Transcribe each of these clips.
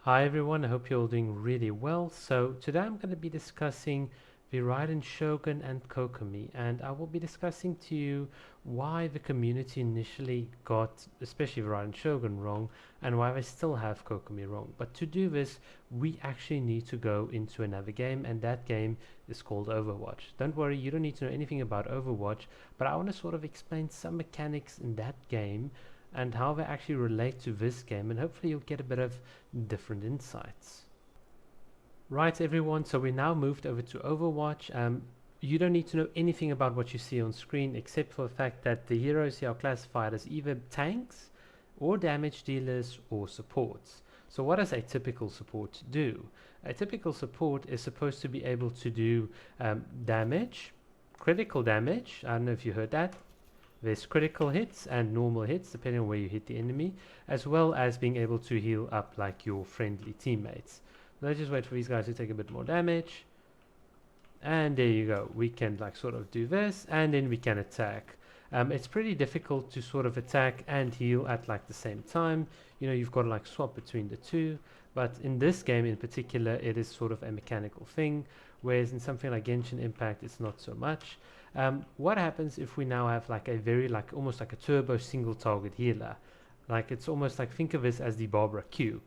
Hi everyone, I hope you're all doing really well. So today I'm going to be discussing the Raiden Shogun and Kokomi, and I will be discussing to you why the community initially got, especially the Raiden Shogun, wrong, and why they still have Kokomi wrong. But to do this, we actually need to go into another game, and that game is called Overwatch. Don't worry, you don't need to know anything about Overwatch, but I want to sort of explain some mechanics in that game and how they actually relate to this game, and hopefully you'll get a bit of different insights. Right, everyone, so we now moved over to Overwatch. You don't need to know anything about what you see on screen except for the fact that the heroes here are classified as either tanks or damage dealers or supports. So what does a typical support do? A typical support is supposed to be able to do damage, critical damage. I don't know if you heard that. There's critical hits and normal hits depending on where you hit the enemy, as well as being able to heal up like your friendly teammates. Let's just wait for these guys to take a bit more damage. And there you go. We can like sort of do this and then we can attack. It's pretty difficult to sort of attack and heal at like the same time. You know, you've got to like swap between the two. But in this game in particular, it is sort of a mechanical thing, whereas in something like Genshin Impact, it's not so much. What happens if we now have like a very like almost like a turbo single target healer? Like it's almost like, think of this as the Barbara Q.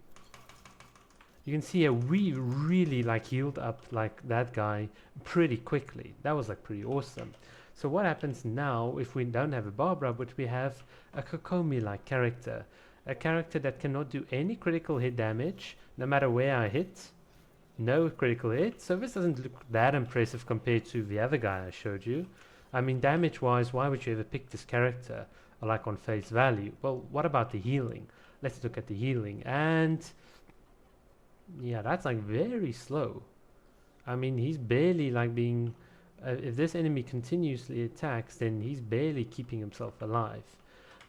You can see we really like healed up like that guy pretty quickly. That was like pretty awesome. So what happens now if we don't have a Barbara, but we have a Kokomi like character? A character that cannot do any critical hit damage, no matter where I hit. No critical hit, so this doesn't look that impressive compared to the other guy I showed you. I mean, damage wise, why would you ever pick this character like on face value? Well, what about the healing? Let's look at the healing, and yeah, that's like very slow. I mean, he's barely like being if this enemy continuously attacks, then he's barely keeping himself alive.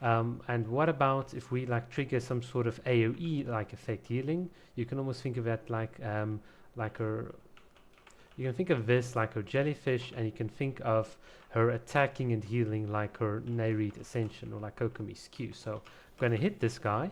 And what about if we like trigger some sort of AOE like effect healing? You can almost think of that like her. You can think of this like her jellyfish, and you can think of her attacking and healing like her Nayreed Ascension or like Kokomi's Q. So I'm going to hit this guy,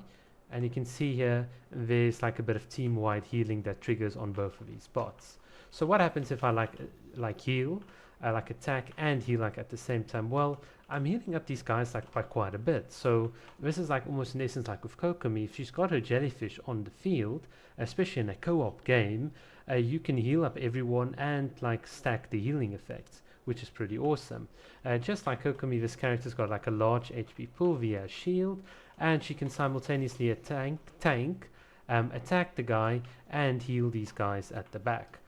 and you can see here there's like a bit of team-wide healing that triggers on both of these bots. So what happens if I like heal, like attack and heal like at the same time? Well, I'm healing up these guys like by quite a bit. So this is like almost in essence like with Kokomi. If she's got her jellyfish on the field, especially in a co-op game, you can heal up everyone and like stack the healing effects, which is pretty awesome. Just like Kokomi, this character's got like a large HP pool via shield, and she can simultaneously attack the guy and heal these guys at the back.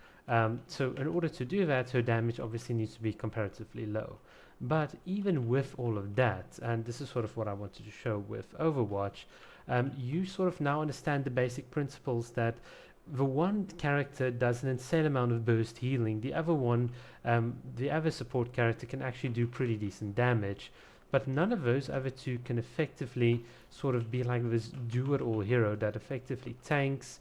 So in order to do that, her damage obviously needs to be comparatively low. But even with all of that, and this is sort of what I wanted to show with Overwatch, you sort of now understand the basic principles that the one character does an insane amount of burst healing. The other one, the other support character can actually do pretty decent damage. But none of those other two can effectively sort of be like this do-it-all hero that effectively tanks,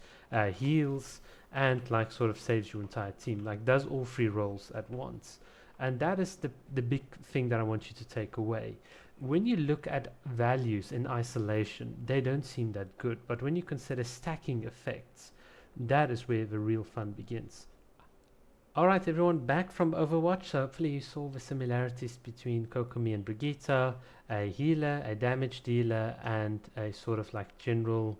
heals, and like sort of saves your entire team. Like does all three roles at once. And that is the big thing that I want you to take away. When you look at values in isolation, they don't seem that good. But when you consider stacking effects, that is where the real fun begins. Alright everyone, back from Overwatch. So hopefully you saw the similarities between Kokomi and Brigitte, a healer, a damage dealer, and a sort of like general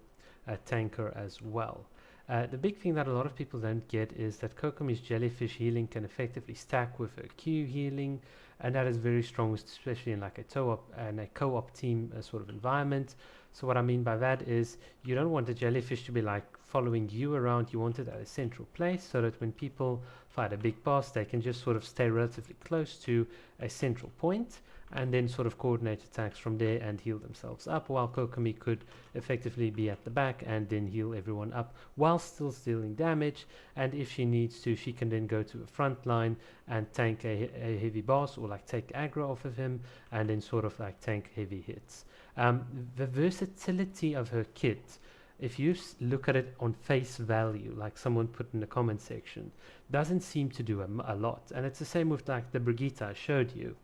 tanker as well. The big thing that a lot of people don't get is that Kokomi's jellyfish healing can effectively stack with her Q healing, and that is very strong, especially in like a co-op team sort of environment. So what I mean by that is you don't want the jellyfish to be like following you around. You want it at a central place so that when people fight a big boss, they can just sort of stay relatively close to a central point and then sort of coordinate attacks from there and heal themselves up, while Kokomi could effectively be at the back and then heal everyone up while still dealing damage. And if she needs to, she can then go to the front line and tank a heavy boss, or like take aggro off of him and then sort of like tank heavy hits. The versatility of her kit, if you look at it on face value, like someone put in the comment section, doesn't seem to do a lot. And it's the same with like the Brigitte I showed you.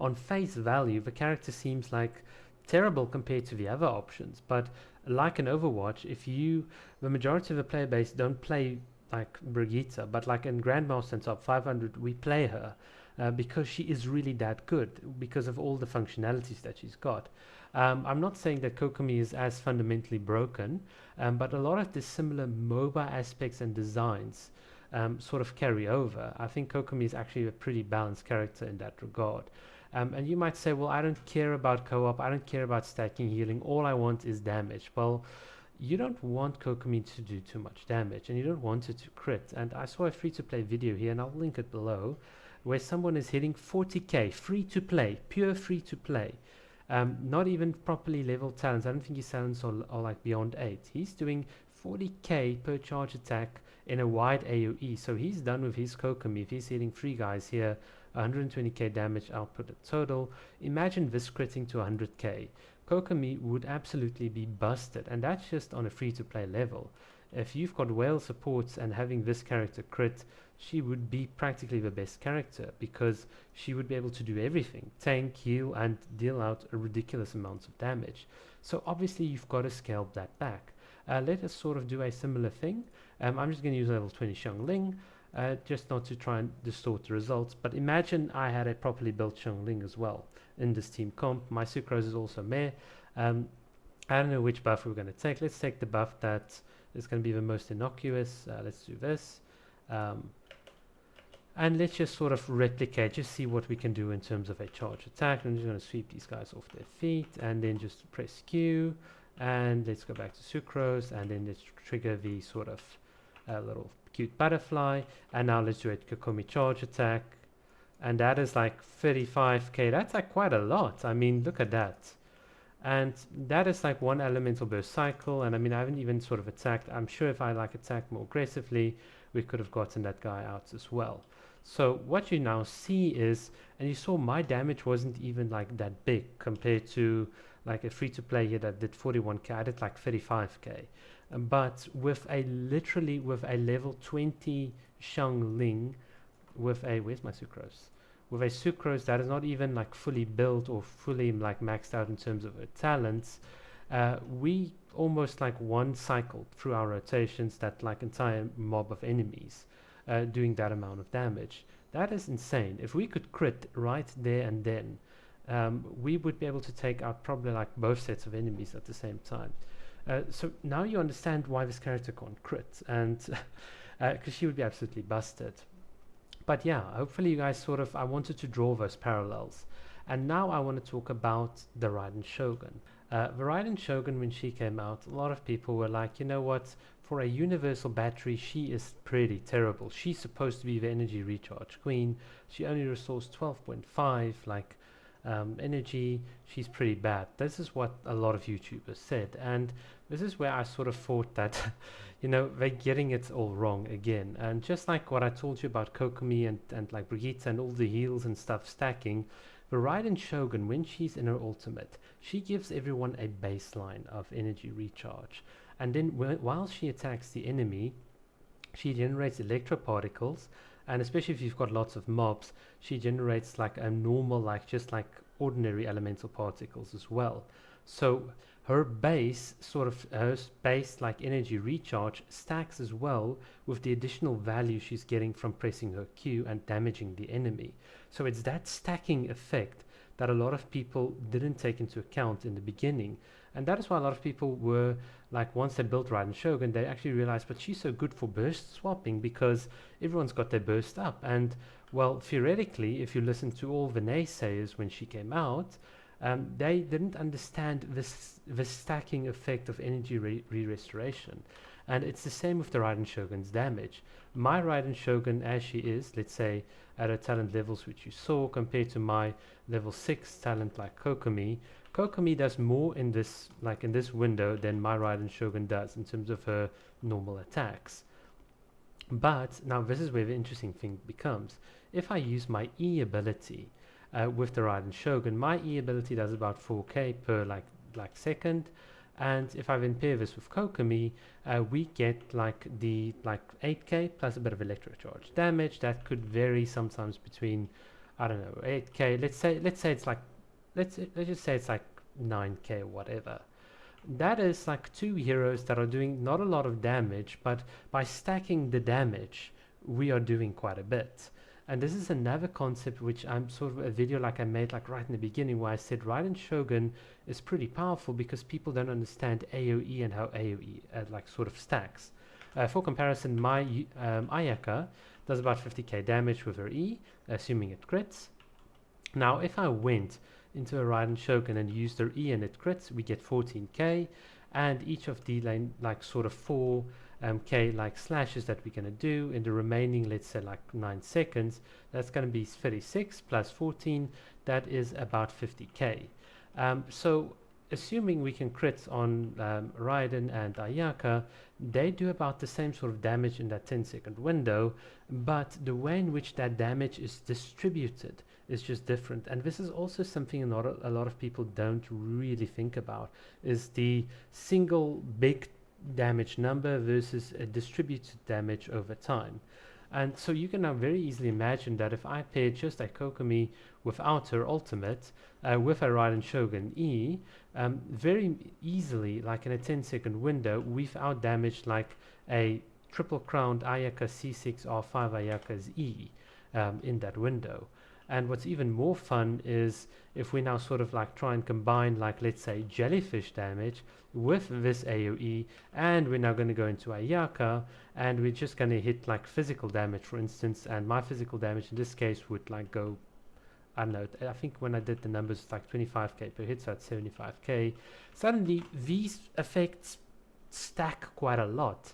On face value, the character seems like terrible compared to the other options, but like in Overwatch, the majority of the player base don't play like Brigitte, but like in Grandmaster and top 500, we play her because she is really that good because of all the functionalities that she's got. I'm not saying that Kokomi is as fundamentally broken, but a lot of the similar MOBA aspects and designs sort of carry over. I think Kokomi is actually a pretty balanced character in that regard. And you might say, well, I don't care about co-op, I don't care about stacking healing, all I want is damage. Well, you don't want Kokomi to do too much damage, and you don't want it to crit. And I saw a free-to-play video here, and I'll link it below, where someone is hitting 40k, free-to-play, pure free-to-play. Not even properly leveled talents. I don't think his talents are like beyond 8. He's doing 40k per charge attack in a wide AOE. So he's done with his Kokomi. If he's hitting 3 guys here, 120k damage output at total. Imagine this critting to 100k. Kokomi would absolutely be busted, and that's just on a free-to-play level. If you've got whale supports and having this character crit, she would be practically the best character because she would be able to do everything: tank, heal, and deal out a ridiculous amounts of damage. So obviously you've got to scale that back. Let us sort of do a similar thing. I'm just going to use level 20 Xiangling, just not to try and distort the results, but imagine I had a properly built Xiangling as well in this team comp. My sucrose is also meh. I don't know which buff we're going to take. Let's take the buff that is going to be the most innocuous. Let's do this. And let's just sort of replicate, just see what we can do in terms of a charge attack. I'm just going to sweep these guys off their feet and then just press Q. And let's go back to sucrose, and then let's trigger the sort of little cute butterfly. And now let's do a Kokomi charge attack. And that is like 35k. That's like quite a lot. I mean, look at that. And that is like one elemental burst cycle. And I mean, I haven't even sort of attacked. I'm sure if I like attacked more aggressively, we could have gotten that guy out as well. So what you now see is, and you saw my damage wasn't even like that big compared to like a free-to-play here that did 41k. I did like 35k. But with a literally with a level 20 Xiangling, with a, where's my sucrose? With a sucrose that is not even like fully built or fully like maxed out in terms of her talents, we almost like one cycled through our rotations that like entire mob of enemies doing that amount of damage. That is insane. If we could crit right there and then, we would be able to take out probably like both sets of enemies at the same time. So now you understand why this character can't crit, and because she would be absolutely busted. But yeah, hopefully you guys sort of, I wanted to draw those parallels. And now I want to talk about the Raiden Shogun. The Raiden Shogun, when she came out, a lot of people were like, you know what, for a universal battery, she is pretty terrible. She's supposed to be the energy recharge queen. She only restores 12.5 like energy. She's pretty bad. This is what a lot of YouTubers said, and this is where I sort of thought that you know, they're getting it all wrong again. And just like what I told you about Kokomi and like Brigitte and all the heals and stuff stacking, the Raiden Shogun, when she's in her ultimate, she gives everyone a baseline of energy recharge, and then while she attacks the enemy, she generates electroparticles. And especially if you've got lots of mobs, she generates like a normal, like just like ordinary elemental particles as well. So her base like energy recharge stacks as well with the additional value she's getting from pressing her Q and damaging the enemy. So it's that stacking effect that a lot of people didn't take into account in the beginning. And that is why a lot of people were like, once they built Raiden Shogun, they actually realized, but she's so good for burst swapping because everyone's got their burst up. And well, theoretically, if you listen to all the naysayers when she came out, they didn't understand the stacking effect of energy re-restoration. And it's the same with the Raiden Shogun's damage. My Raiden Shogun, as she is, let's say, at her talent levels which you saw, compared to my level 6 talent like Kokomi, Kokomi does more in this window than my Raiden Shogun does in terms of her normal attacks. But now this is where the interesting thing becomes. If I use my E ability with the Raiden Shogun, my E ability does about 4k per like second, and if I then pair this with Kokomi, we get like 8k plus a bit of electrocharge damage. That could vary sometimes between, I don't know, 8k. Let's say it's like let's just say it's like 9k or whatever. that is like two heroes that are doing not a lot of damage, but by stacking the damage, we are doing quite a bit. And this is another concept which I'm sort of a video like I made like right in the beginning, where I said Raiden Shogun is pretty powerful because people don't understand AOE and how AOE like sort of stacks. For comparison, my Ayaka does about 50k damage with her E, assuming it crits. Now, if I went into a Raiden Shogun and used their E and it crits, we get 14k, and each of the like sort of 4 k like slashes that we're going to do in the remaining, let's say like 9 seconds, that's going to be 36 plus 14, that is about 50k. So assuming we can crit on Raiden and Ayaka, they do about the same sort of damage in that 10-second window, but the way in which that damage is distributed is just different. And this is also something a lot of people don't really think about, is the single big damage number versus a distributed damage over time. And so you can now very easily imagine that if I paired just a Kokomi without her ultimate with a Raiden Shogun E, very easily, like in a 10-second window, we've outdamaged like a triple crowned Ayaka C6 R5 Ayaka's E in that window. And what's even more fun is if we now sort of like try and combine, like let's say jellyfish damage with this AoE, and we're now going to go into Ayaka, and we're just going to hit like physical damage, for instance, and my physical damage in this case would like go, I don't know, I think when I did the numbers it's like 25k per hit, so that's 75k. Suddenly these effects stack quite a lot,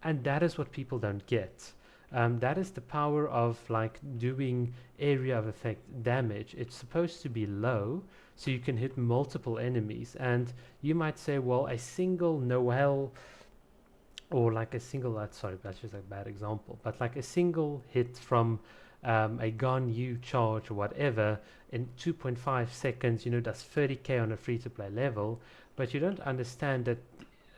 and that is what people don't get. That is the power of like doing area of effect damage. It's supposed to be low so you can hit multiple enemies, and you might say, well, a single Noel, or like a single, sorry, that's just a bad example, but like a single hit from a gun you charge or whatever in 2.5 seconds, you know, does 30k on a free-to-play level. But you don't understand that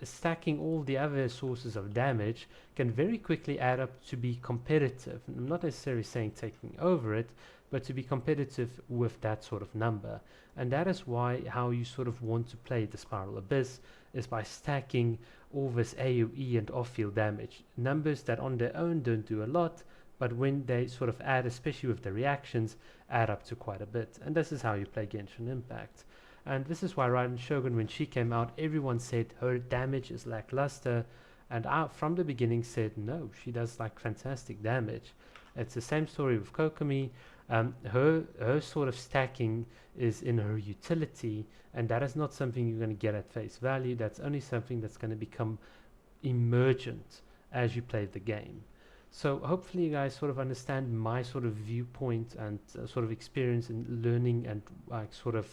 stacking all the other sources of damage can very quickly add up to be competitive. I'm not necessarily saying taking over it, but to be competitive with that sort of number. And that is why how you sort of want to play the Spiral Abyss is by stacking all this AoE and off-field damage. Numbers that on their own don't do a lot, but when they sort of add, especially with the reactions, add up to quite a bit. And this is how you play Genshin Impact. And this is why Raiden Shogun, when she came out, everyone said her damage is lackluster, and I from the beginning said no, she does like fantastic damage. It's the same story with Kokomi. Her sort of stacking is in her utility, and that is not something you're going to get at face value. That's only something that's going to become emergent as you play the game. So hopefully you guys sort of understand my sort of viewpoint and sort of experience in learning and like sort of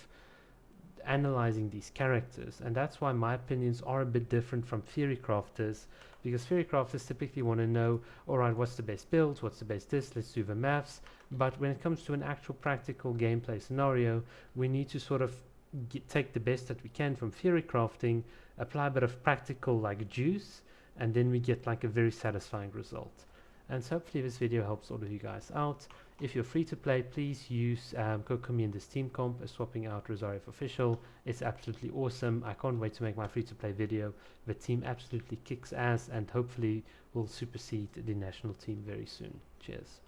analyzing these characters. And that's why my opinions are a bit different from theory crafters, because theory crafters typically want to know, alright, what's the best build, what's the best this, let's do the maths. But when it comes to an actual practical gameplay scenario, we need to sort of take the best that we can from theory crafting, apply a bit of practical like juice, and then we get like a very satisfying result. And so hopefully this video helps all of you guys out. If you're free to play, please use Kokomi in the Steam comp as swapping out Rosario for Official. It's absolutely awesome. I can't wait to make my free to play video. The team absolutely kicks ass and hopefully will supersede the national team very soon. Cheers.